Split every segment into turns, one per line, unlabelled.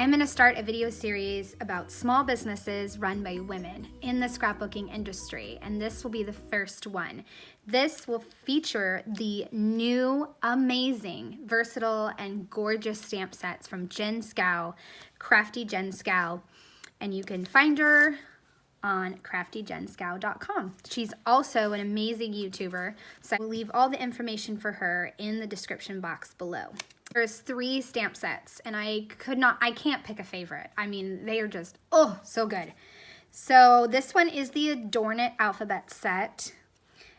I am going to start a video series about small businesses run by women in the scrapbooking industry, and this will be the first one. This will feature the new, amazing, versatile, and gorgeous stamp sets from Jen Schow, Crafty Jen Schow, and you can find her on CraftyJenSchow.com. She's also an amazing YouTuber, so I will leave all the information for her in the description box below. There's 3 stamp sets, and I can't pick a favorite. I mean, they are just, oh, so good. So this one is the Adorn It alphabet set,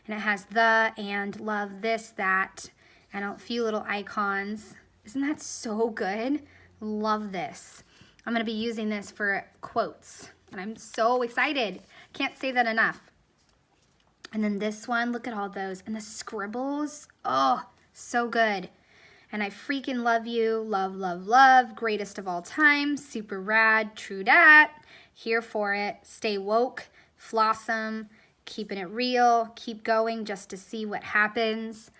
and it has the, and, love, this, that, and a few little icons. Isn't that so good? Love this. I'm gonna be using this for quotes, and I'm so excited. Can't say that enough. And then this one, look at all those, and the scribbles, oh, so good. And I freaking love you, love, love, love, greatest of all time, super rad, true dat, here for it, stay woke, flossom, keeping it real, keep going just to see what happens.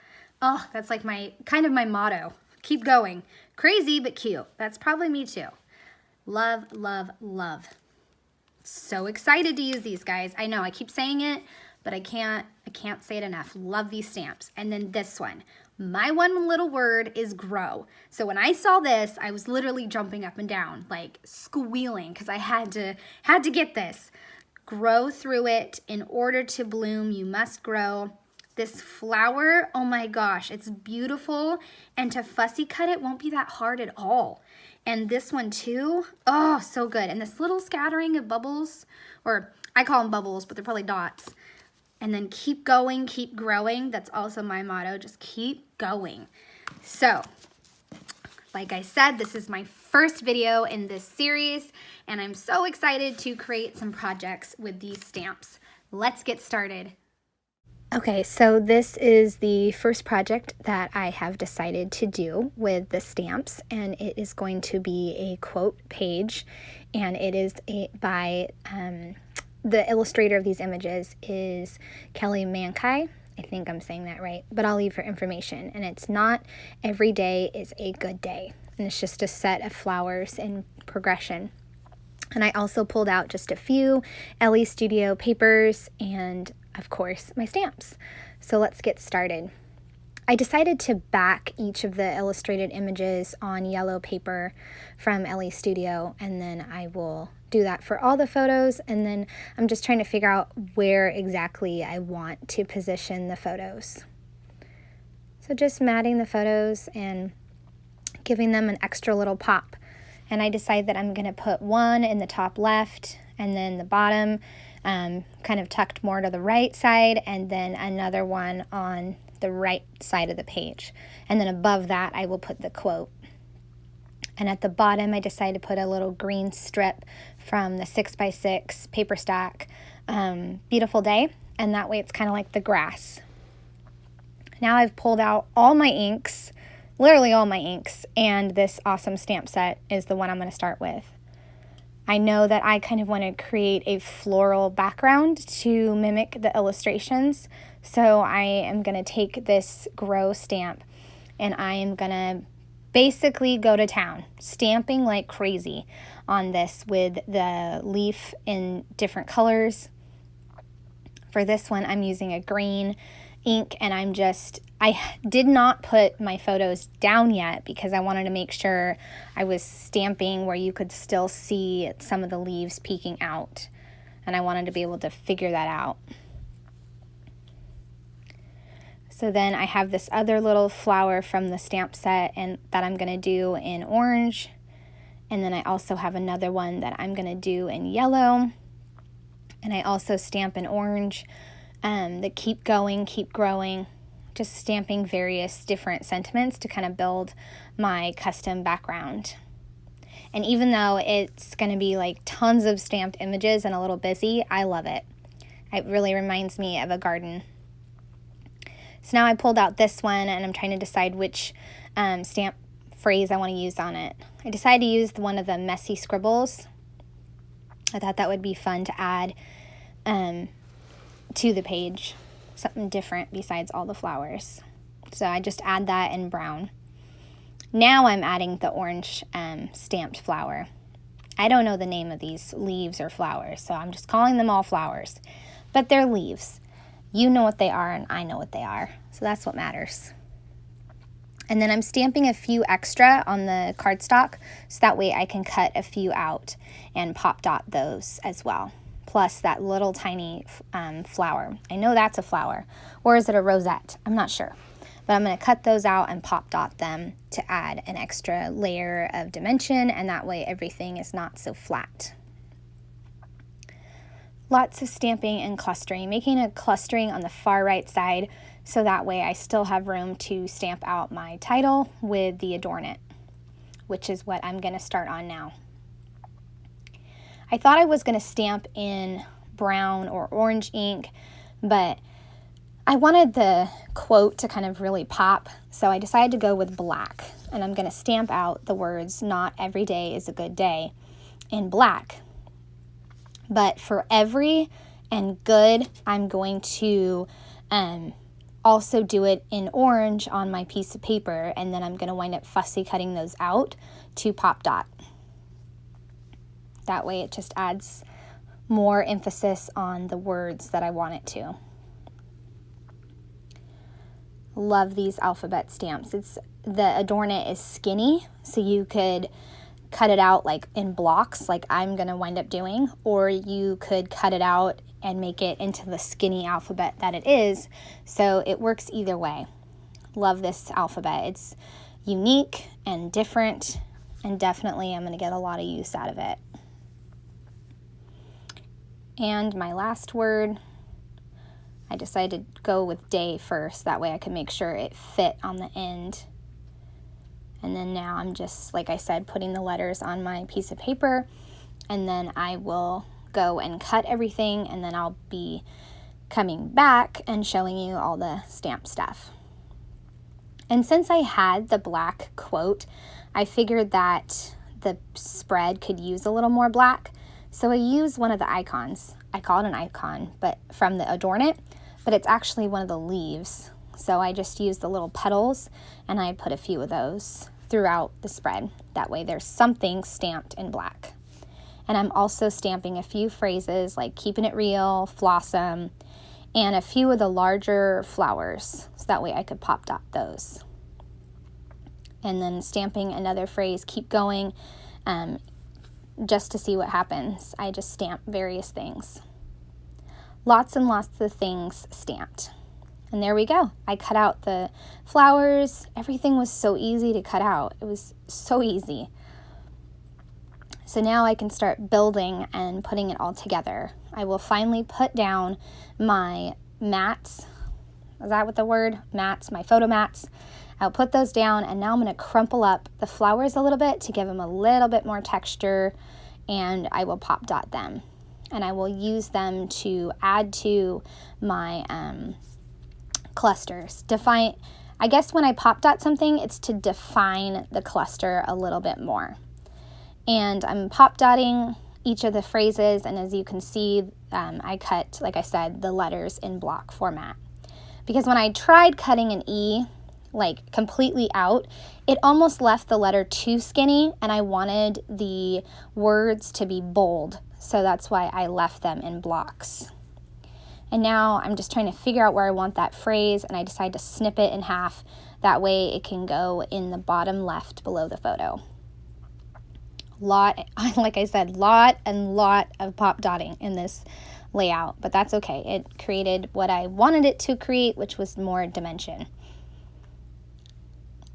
Oh, that's like kind of my motto, keep going. Crazy, but cute. That's probably me too. Love, love, love. So excited to use these, guys. I know, I keep saying it, but I can't say it enough. Love these stamps. And then this one. My one little word is grow. So when I saw this, I was literally jumping up and down, like squealing, because I had to get this. Grow through it. In order to bloom, you must grow. This flower, oh my gosh, it's beautiful. And to fussy cut it won't be that hard at all. And this one too, oh, so good. And this little scattering of bubbles, or I call them bubbles, but they're probably dots. And then keep going, keep growing. That's also my motto, just keep going. So, like I said, this is my first video in this series, and I'm so excited to create some projects with these stamps. Let's get started. Okay, so this is the first project that I have decided to do with the stamps, and it is going to be a quote page, and it is by the illustrator of these images is Kelly Malka. I think I'm saying that right, but I'll leave her information. And it's not every day is a good day, and it's just a set of flowers in progression. And I also pulled out just a few Ellie Studio papers and, of course, my stamps. So let's get started. I decided to back each of the illustrated images on yellow paper from Ellie Studio, and then I will do that for all the photos, and then I'm just trying to figure out where exactly I want to position the photos. So just matting the photos and giving them an extra little pop. And I decide that I'm going to put one in the top left, and then the bottom kind of tucked more to the right side, and then another one on the right side of the page. And then above that, I will put the quote. And at the bottom, I decided to put a little green strip from the 6x6 paper stack, Beautiful Day. And that way it's kind of like the grass. Now I've pulled out all my inks, literally all my inks, and this awesome stamp set is the one I'm going to start with. I know that I kind of want to create a floral background to mimic the illustrations. So I am going to take this grow stamp, and I am going to basically go to town, stamping like crazy on this with the leaf in different colors. For this one, I'm using a green ink, and I did not put my photos down yet because I wanted to make sure I was stamping where you could still see some of the leaves peeking out, and I wanted to be able to figure that out. So then I have this other little flower from the stamp set and that I'm going to do in orange. And then I also have another one that I'm going to do in yellow. And I also stamp in orange, the keep going, keep growing, just stamping various different sentiments to kind of build my custom background. And even though it's going to be like tons of stamped images and a little busy, I love it. It really reminds me of a garden. So now I pulled out this one, and I'm trying to decide which stamp phrase I want to use on it. I decided to use one of the messy scribbles. I thought that would be fun to add to the page, something different besides all the flowers. So I just add that in brown. Now I'm adding the orange stamped flower. I don't know the name of these leaves or flowers, so I'm just calling them all flowers. But they're leaves. You know what they are, and I know what they are. So that's what matters. And then I'm stamping a few extra on the cardstock, so that way I can cut a few out and pop dot those as well. Plus that little tiny flower. I know that's a flower. Or is it a rosette? I'm not sure. But I'm going to cut those out and pop dot them to add an extra layer of dimension, and that way everything is not so flat. Lots of stamping and clustering, making a clustering on the far right side so that way I still have room to stamp out my title with the Adorn It, which is what I'm going to start on now. I thought I was going to stamp in brown or orange ink, but I wanted the quote to kind of really pop, so I decided to go with black, and I'm going to stamp out the words, "Not every day is a good day," in black. But for every and good, I'm going to also do it in orange on my piece of paper, and then I'm going to wind up fussy cutting those out to pop dot. That way it just adds more emphasis on the words that I want it to. Love these alphabet stamps. The Adorn It is skinny, so you could cut it out like in blocks like I'm going to wind up doing, or you could cut it out and make it into the skinny alphabet that it is, so it works either way. Love this alphabet. It's unique and different, and definitely I'm going to get a lot of use out of it. And my last word, I decided to go with day first, that way I could make sure it fit on the end. And then now I'm just, like I said, putting the letters on my piece of paper, and then I will go and cut everything, and then I'll be coming back and showing you all the stamp stuff. And since I had the black quote, I figured that the spread could use a little more black, so I used one of the icons. I call it an icon, but from the Adorn It, but it's actually one of the leaves. So I just used the little petals, and I put a few of those throughout the spread. That way there's something stamped in black. And I'm also stamping a few phrases like keeping it real, flossom, and a few of the larger flowers, so that way I could pop dot those. And then stamping another phrase, keep going, just to see what happens. I just stamp various things. Lots and lots of things stamped. And there we go. I cut out the flowers. Everything was so easy to cut out. It was so easy. So now I can start building and putting it all together. I will finally put down my mats. Is that what the word? Mats, my photo mats. I'll put those down, and now I'm going to crumple up the flowers a little bit to give them a little bit more texture, and I will pop dot them. And I will use them to add to my clusters. I guess when I pop dot something, it's to define the cluster a little bit more. And I'm pop dotting each of the phrases, and as you can see, I cut, like I said, the letters in block format. Because when I tried cutting an E, like completely out, it almost left the letter too skinny, and I wanted the words to be bold. So that's why I left them in blocks. And now I'm just trying to figure out where I want that phrase, and I decide to snip it in half. That way it can go in the bottom left below the photo. Like I said, lot of pop dotting in this layout, but that's okay. It created what I wanted it to create, which was more dimension.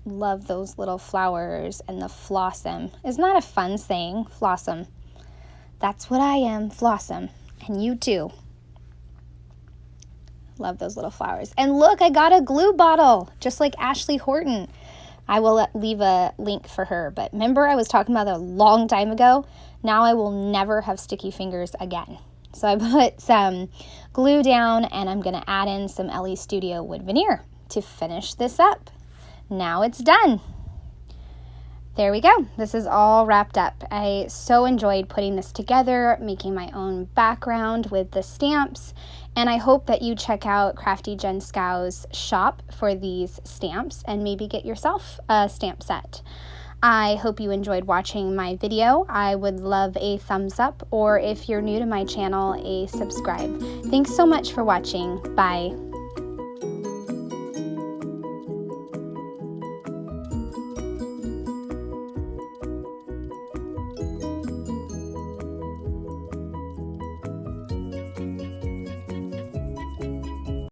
Love those little flowers and the flossom. Isn't that a fun saying? Flossom. That's what I am, flossom. And you too. Love those little flowers. And look, I got a glue bottle, just like Ashley Horton. I will leave a link for her. But remember, I was talking about it a long time ago. Now I will never have sticky fingers again. So I put some glue down, and I'm going to add in some LE Studio wood veneer to finish this up. Now it's done. there we go. This is all wrapped up. I so enjoyed putting this together, making my own background with the stamps, and I hope that you check out Crafty Jen Schow'S shop for these stamps and maybe get yourself a stamp set. I hope you enjoyed watching my video. I would love a thumbs up, or if you're new to my channel, a subscribe. Thanks so much for watching. Bye.